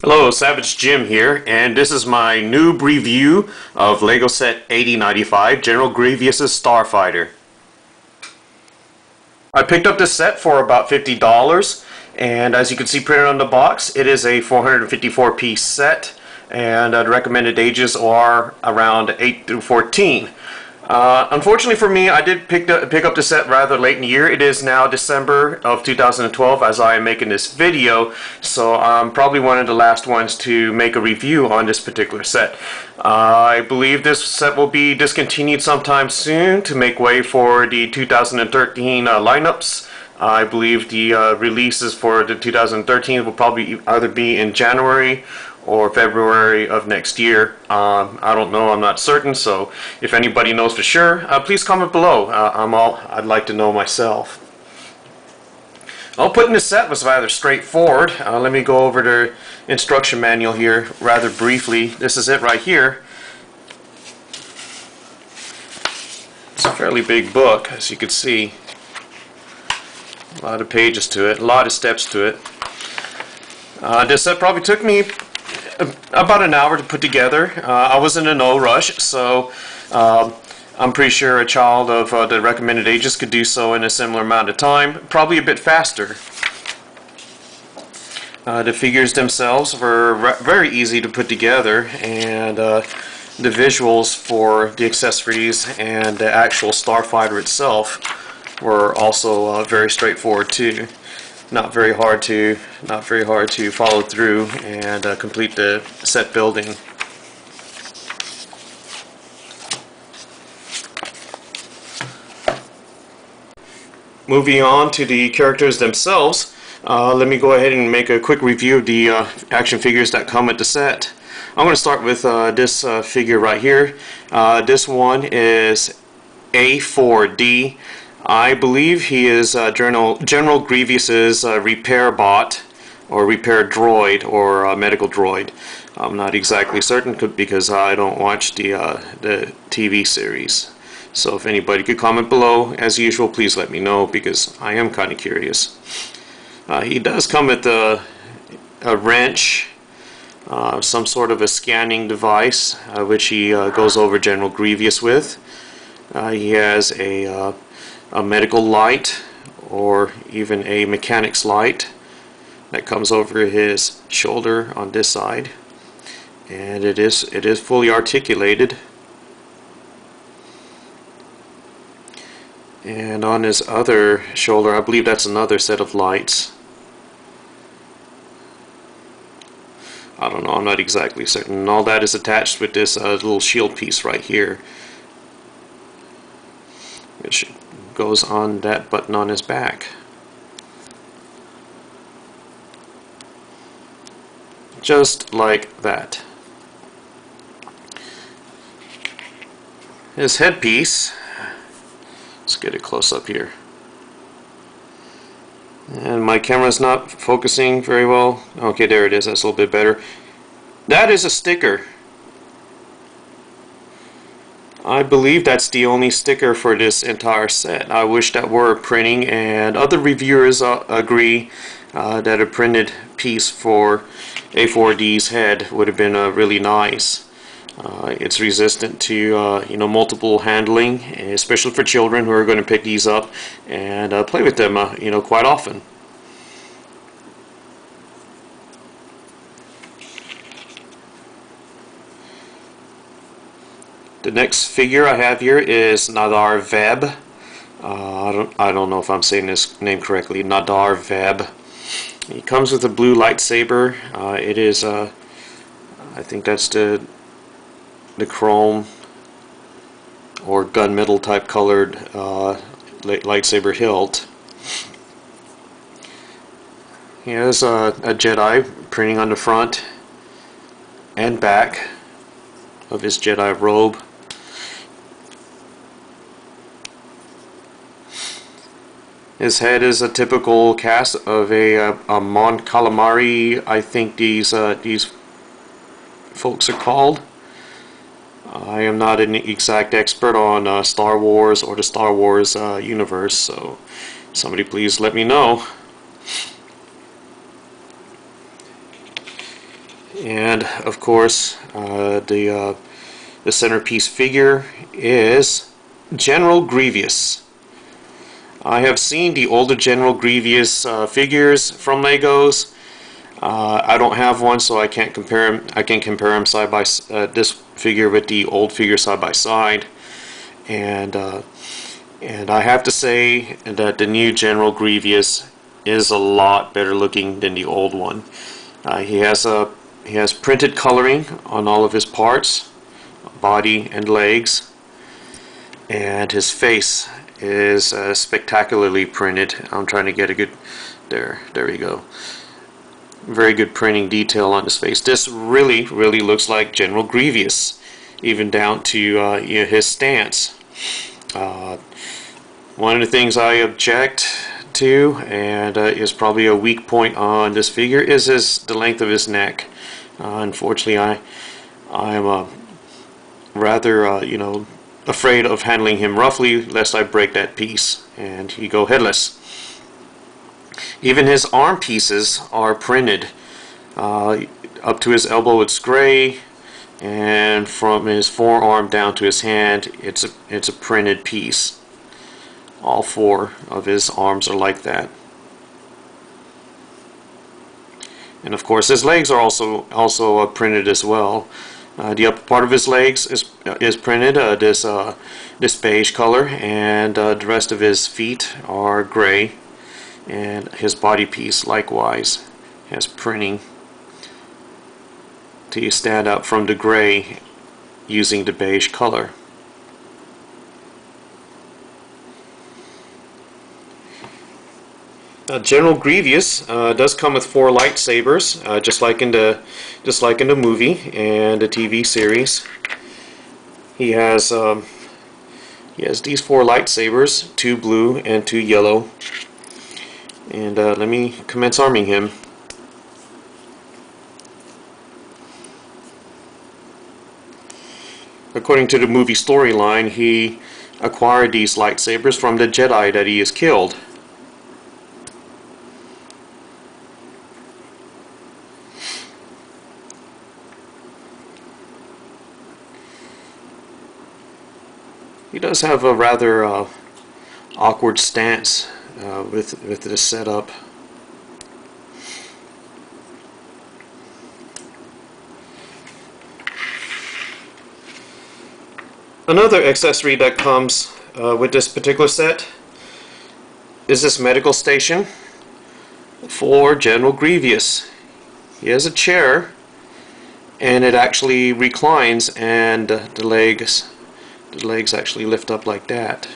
Hello, Savage Jim here, and this is my noob review of LEGO Set 8095, General Grievous Starfighter. I picked up this set for about $50, and as you can see printed on the box, it is a 454-piece set, and the recommended ages are around 8 through 14. Unfortunately for me, I did pick up the set rather late in the year. It is now December of 2012 as I am making this video, so I'm probably one of the last ones to make a review on this particular set. I believe this set will be discontinued sometime soon to make way for the 2013 lineups. I believe the releases for the 2013 will probably either be in January or February of next year. I don't know, I'm not certain, so if anybody knows for sure, please comment below. I'd like to know myself. Putting this set was rather straightforward. Let me go over the instruction manual here rather briefly. This is it right here. It's a fairly big book, as you can see. A lot of pages to it, a lot of steps to it. This set probably took me about an hour to put together. I was in no rush, so I'm pretty sure a child of the recommended ages could do so in a similar amount of time, probably a bit faster. The figures themselves were very easy to put together, and the visuals for the accessories and the actual Starfighter itself were also very straightforward too. Not very hard to follow through and complete the set building. Moving on to the characters themselves, let me go ahead and make a quick review of the action figures that come with the set. I'm going to start with this figure right here. This one is A4D. I believe he is General Grievous's repair bot, or repair droid, or medical droid. I'm not exactly certain because I don't watch the TV series. So if anybody could comment below, as usual, please let me know because I am kind of curious. He does come with a wrench, some sort of a scanning device, which he goes over General Grievous with. He has a medical light, or even a mechanic's light that comes over his shoulder on this side, and it is fully articulated. And on his other shoulder, I believe that's another set of lights. I don't know, I'm not exactly certain. And all that is attached with this little shield piece right here, which goes on that button on his back. Just like that. His headpiece, let's get it close up here. And my camera's not focusing very well. Okay, there it is, that's a little bit better. That is a sticker. I believe that's the only sticker for this entire set. I wish that were printing, and other reviewers agree that a printed piece for A4D's head would have been really nice. It's resistant to multiple handling, especially for children who are going to pick these up and play with them quite often. The next figure I have here is Nadar Veb. I don't know if I'm saying this name correctly. Nadar Veb. He comes with a blue lightsaber. It is, I think that's the chrome or gunmetal type colored lightsaber hilt. He has a Jedi printing on the front and back of his Jedi robe. His head is a typical cast of a Mon Calamari, I think these folks are called. I am not an exact expert on Star Wars or the Star Wars universe, so somebody please let me know. And of course, the centerpiece figure is General Grievous. I have seen the older General Grievous figures from Legos. I don't have one, so I can't compare them. I can compare them side by this figure with the old figure side by side, and I have to say that the new General Grievous is a lot better looking than the old one. He has printed coloring on all of his parts, body and legs, and his face is spectacularly printed. I'm trying to get a good there we go. Very good printing detail on his face. This really looks like General Grievous, even down to you know, his stance. One of the things I object to, and is probably a weak point on this figure, is the length of his neck. Unfortunately, I'm rather you know, afraid of handling him roughly, lest I break that piece and he go headless. Even his arm pieces are printed. Up to his elbow it's gray, and from his forearm down to his hand it's a printed piece. All four of his arms are like that. And of course his legs are also printed as well. The upper part of his legs is printed this beige color, and the rest of his feet are gray, and his body piece likewise has printing to stand out from the gray using the beige color. General Grievous does come with 4 lightsabers, just like in the movie and the TV series. He has these 4 lightsabers, 2 blue and 2 yellow. And let me commence arming him. According to the movie storyline, he acquired these lightsabers from the Jedi that he has killed. He does have a rather awkward stance with this setup. Another accessory that comes with this particular set is this medical station for General Grievous. He has a chair, and it actually reclines, and the legs actually lift up like that.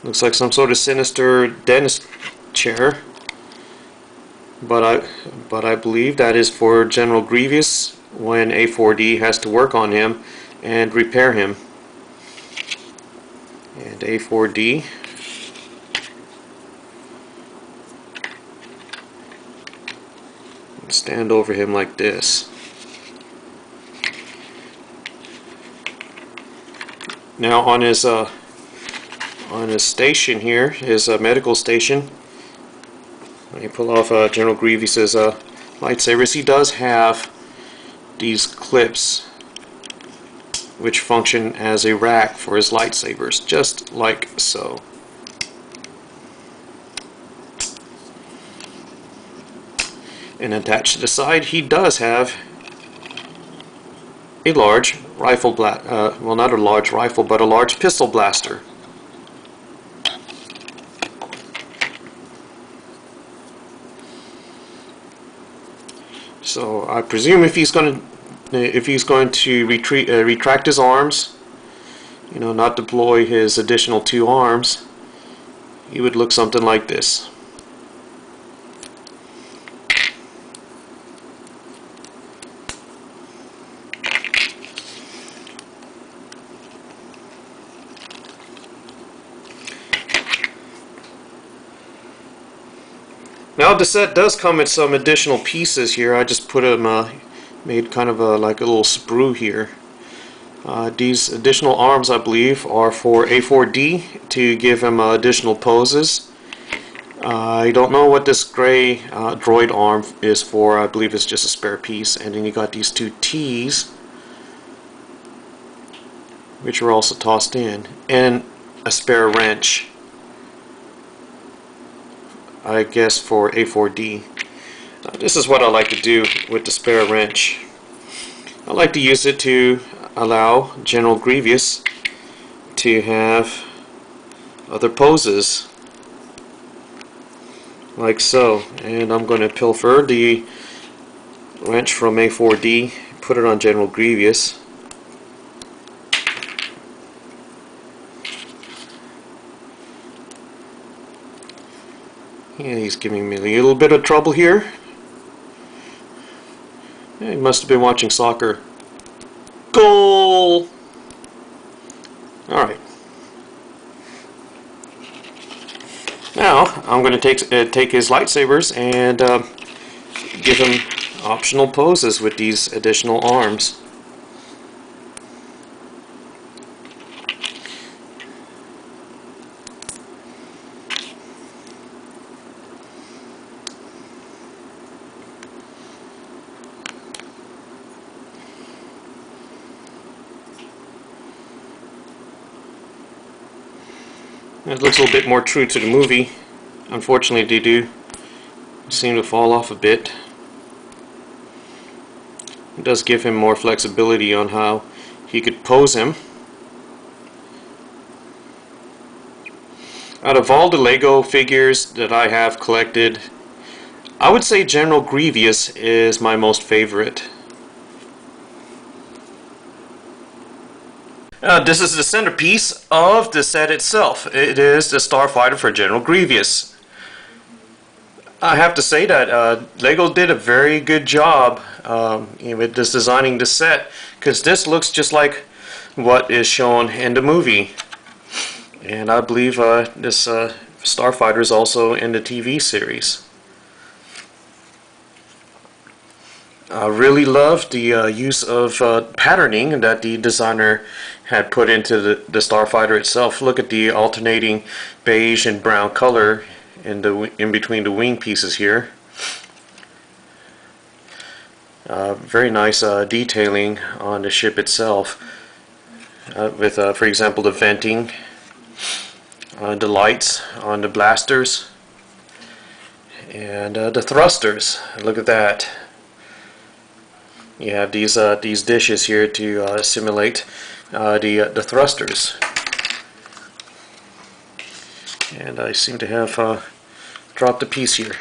Looks like some sort of sinister dentist chair, but I believe that is for General Grievous when A4D has to work on him and repair him. And A4D stand over him like this. Now on his station here, his medical station, when you pull off General Grievous's lightsabers, he does have these clips which function as a rack for his lightsabers, just like so. And attached to the side, he does have a large rifle well, not a large rifle, but a large pistol blaster. So I presume if he's going to retract his arms, you know, not deploy his additional 2 arms, he would look something like this. Now the set does come with some additional pieces here. I just put them, made kind of like a little sprue here. These additional arms, I believe, are for A4D to give him additional poses. I don't know what this gray droid arm is for. I believe it's just a spare piece. And then you got these two T's, which are also tossed in, and a spare wrench, I guess for A4D. This is what I like to do with the spare wrench. I like to use it to allow General Grievous to have other poses, like so. And I'm going to pilfer the wrench from A4D, put it on General Grievous. And he's giving me a little bit of trouble here. He must have been watching soccer. Goal! Alright. Now, I'm going to take his lightsabers and give him optional poses with these additional arms. It looks a little bit more true to the movie. Unfortunately, they do seem to fall off a bit. It does give him more flexibility on how he could pose him. Out of all the Lego figures that I have collected, I would say General Grievous is my most favorite. This is the centerpiece of the set itself. It is the Starfighter for General Grievous. I have to say that Lego did a very good job with this designing the set, because this looks just like what is shown in the movie. And I believe this Starfighter is also in the TV series. I really love the use of patterning that the designer had put into the Starfighter itself. Look at the alternating beige and brown color in between the wing pieces here. Very nice detailing on the ship itself, with, for example, the venting, the lights on the blasters, and the thrusters. Look at that. You have these dishes here to simulate the thrusters, and I seem to have dropped a piece here.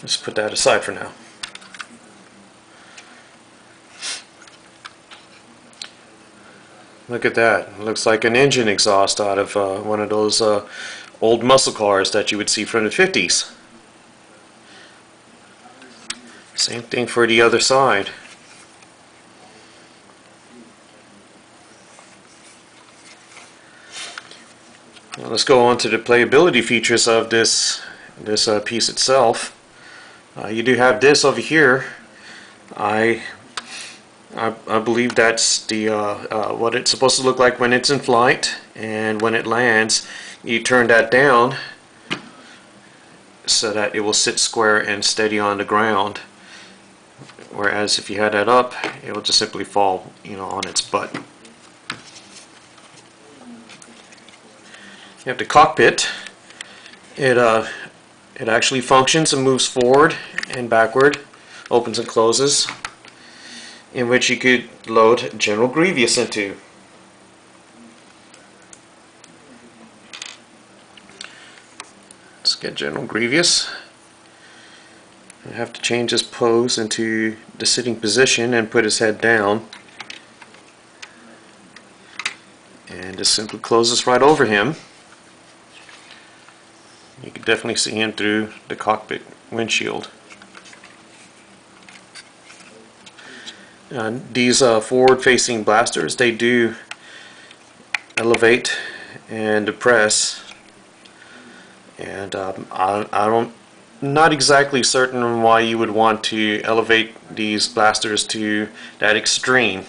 Let's put that aside for now. Look at that. It looks like an engine exhaust out of one of those old muscle cars that you would see from the 50s. Same thing for the other side. Now let's go on to the playability features of this piece itself. You do have this over here. I believe that's the what it's supposed to look like when it's in flight, and when it lands, you turn that down so that it will sit square and steady on the ground. Whereas if you had that up, it will just simply fall, on its butt. You have the cockpit. It actually functions and moves forward and backward, opens and closes, in which you could load General Grievous into. Let's get General Grievous. I have to change his pose into the sitting position and put his head down, and just simply closes right over him. You can definitely see him through the cockpit windshield. These forward-facing blasters, they do elevate and depress, and I'm not exactly certain why you would want to elevate these blasters to that extreme,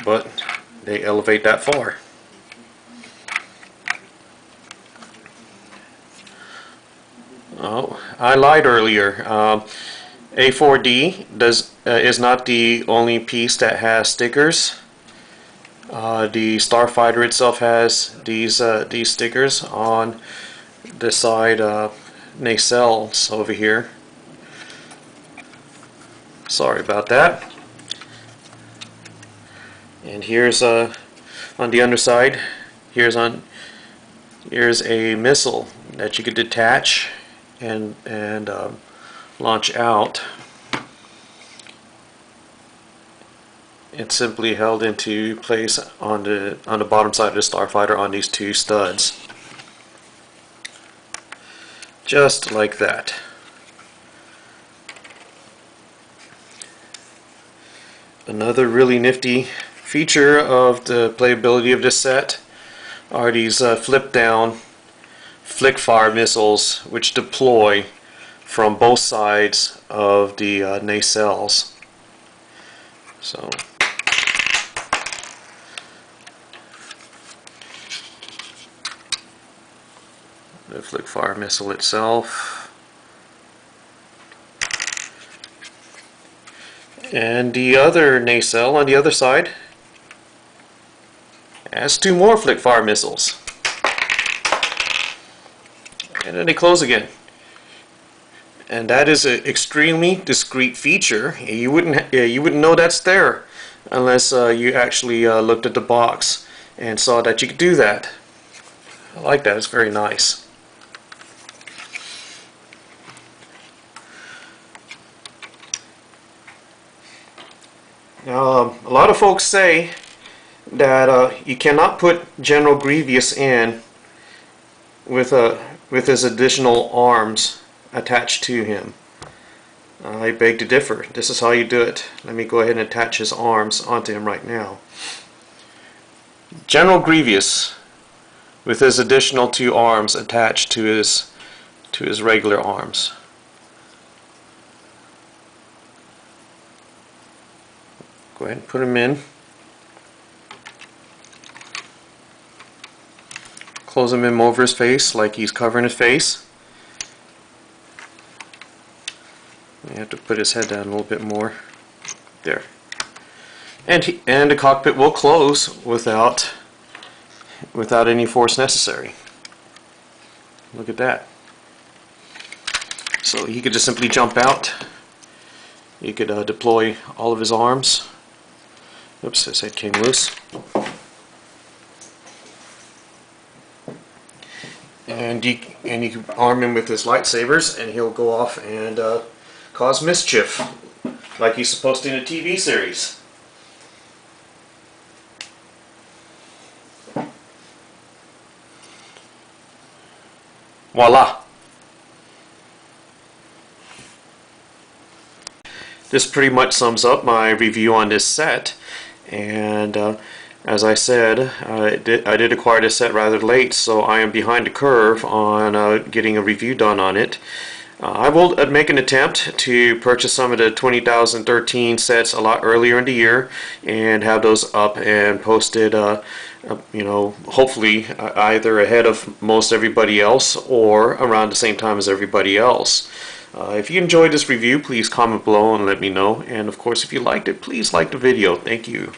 but they elevate that far. Oh, I lied earlier. A4D is not the only piece that has stickers. The Starfighter itself has these stickers on the side nacelles over here. Sorry about that. And here's on the underside. Here's a missile that you could detach and launch out. It's simply held into place on the bottom side of the Starfighter on these two studs. Just like that. Another really nifty feature of the playability of this set are these flip down flick fire missiles which deploy from both sides of the nacelles. So the flick fire missile itself, and the other nacelle on the other side has two more flick fire missiles, and then they close again. And that is an extremely discreet feature. You wouldn't know that's there unless you actually looked at the box and saw that you could do that. I like that. It's very nice. Now, a lot of folks say that you cannot put General Grievous in with his additional arms attached to him. I beg to differ. This is how you do it. Let me go ahead and attach his arms onto him right now. General Grievous with his additional two arms attached to his regular arms. Go ahead and put him in. Close him in over his face like he's covering his face. You have to put his head down a little bit more. There. And the cockpit will close without any force necessary. Look at that. So he could just simply jump out. You could deploy all of his arms. Oops, his head came loose. And you can arm him with his lightsabers, and he'll go off and cause mischief, like he's supposed to in a TV series. Voila! This pretty much sums up my review on this set, and as I said, I did acquire this set rather late, so I am behind the curve on getting a review done on it. I will make an attempt to purchase some of the 2013 sets a lot earlier in the year and have those up and posted, you know, hopefully either ahead of most everybody else or around the same time as everybody else. If you enjoyed this review, please comment below and let me know. And of course, if you liked it, please like the video. Thank you.